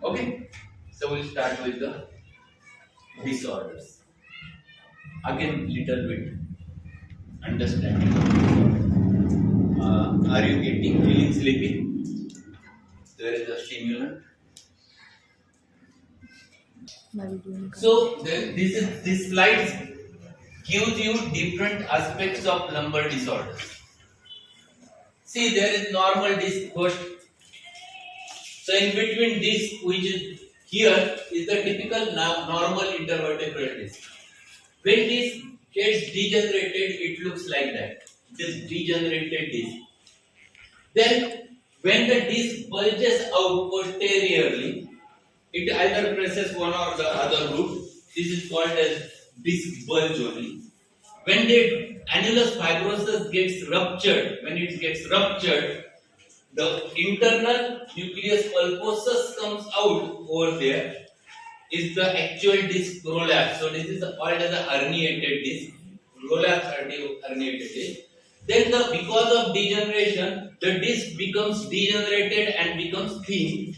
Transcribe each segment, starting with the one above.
Okay, so we'll start with the disorders. Again, little bit understanding. Are you feeling sleepy? There is a stimulant. So this slides gives you different aspects of lumbar disorders. See, there is normal disc first. So in between disc, which is here, is the typical normal intervertebral disc. When this gets degenerated, it looks like that. This degenerated disc. Then, when the disc bulges out posteriorly, it either presses one or the other root. This is called as disc bulge only. When the annulus fibrosus gets ruptured, the internal nucleus pulposus comes out over there. Is the actual disc prolapse. So this is called as a herniated disc. Prolapse herniated disc. Then because of degeneration, the disc becomes degenerated and becomes thin.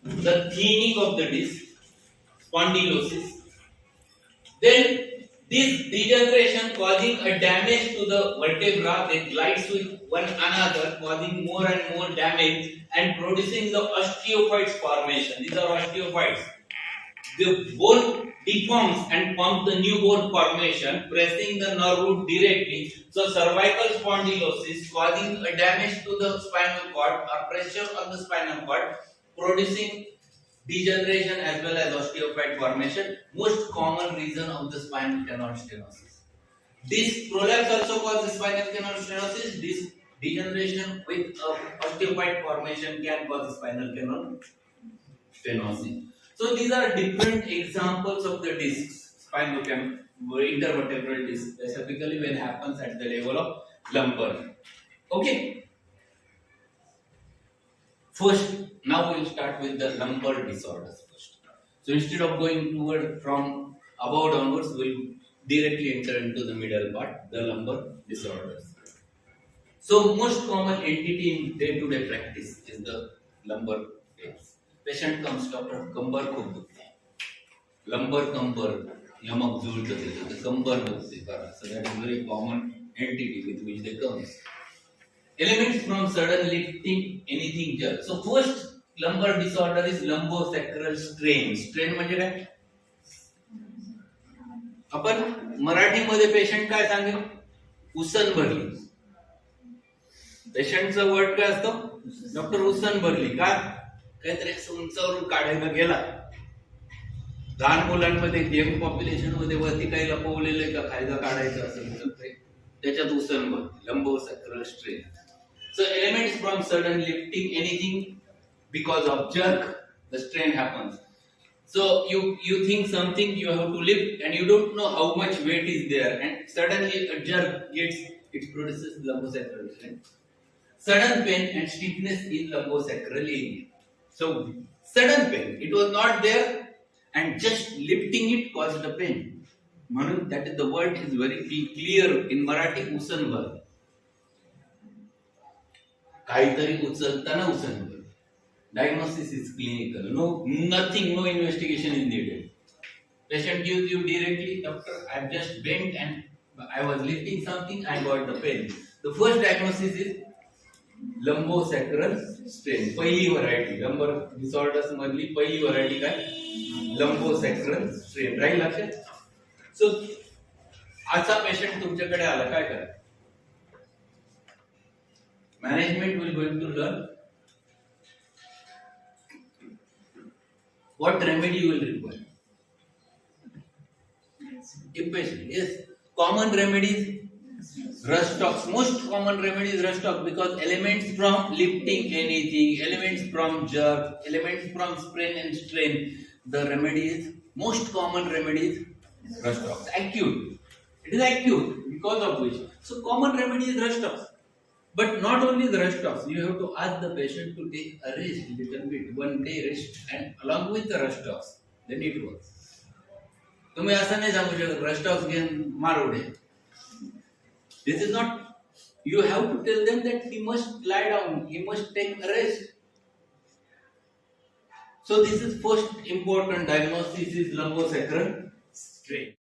The thinning of the disc, spondylosis. Then this degeneration causing a damage to the vertebra, they glides with one another, causing more and more damage and producing the osteophytes formation. These are osteophytes. The bone deforms and forms the new bone formation, pressing the nerve root directly. So cervical spondylosis causing a damage to the spinal cord or pressure on the spinal cord, producing degeneration as well as osteophyte formation. Most common reason of the spinal canal stenosis. This prolapse also causes spinal canal stenosis. This degeneration with osteophyte formation can cause spinal canal stenosis. So these are different examples of the discs, spinal canal, intervertebral disc, specifically when it happens at the level of lumbar. Okay. First, now we will start with the lumbar disorders first. So instead of going from above downwards, we will directly enter into the middle part, the lumbar disorders. So most common entity in day-to-day practice is the lumbar pains. Patient comes, doctor, कंबर खूप दुखते, lumbar कंबर, यमक जुळत देते, the कंबर दुखते करा. So that is very common entity with which they come. Elements from sudden lifting, anything jerk. So first lumbar disorder is lumbosacral strain. Strain म्हणजे काय? आपण मराठीमध्ये पेशंट काय सांगेल? उसन भरली. पेशंटचं वर्ड काय असतं? डॉक्टर उसन भरली. का? काहीतरी असं उंचावरून काढायला गेला. लहान मुलांमध्ये यंग पॉप्युलेशन मध्ये वरती काही लपवलेलं आहे का खायला काढायचं असेल तर त्याच्यात उसन भरली. lumbosacral strain. So elements from sudden lifting, anything because of jerk, the strain happens. So you think something you have to lift and you don't know how much weight is there, and suddenly a jerk it produces lumbosacral strain. Sudden pain and stiffness in lumbosacral area. So sudden pain, it was not there, and just lifting it caused the pain. Manu, that is the word is very clear in Marathi. Usanvar. काहीतरी उचलताना उचललं. Diagnosis is clinical. Nothing, no investigation is needed. Patient gives you directly, doctor, I have just bent and I was lifting something, I got the pain. The first diagnosis is lumbosacral strain. पहिली variety, lumbar disorders मधली पहिली variety काय? Lumbosacral strain. राहील लक्षात? So असा patient तुमच्याकडे आला काय करा? Management will going to learn what remedy you will require. Impatient. Yes. Common remedies, rust off. Most common remedy is rust off because elements from lifting anything, elements from jerk, elements from sprain and strain. The remedy is most common remedy is rust off. Acute. It is acute because of which. So common remedy is rust off. But not only the rest offs, you have to ask the patient to take a rest, little bit, 1 day rest, and along with the rest offs, then it works. तुम्ही असं नाही सांगू शकत rest offs घेऊन मार उडे. This is not. You have to tell them that he must lie down, he must take a rest. So this is first important diagnosis is lumbosacral strain.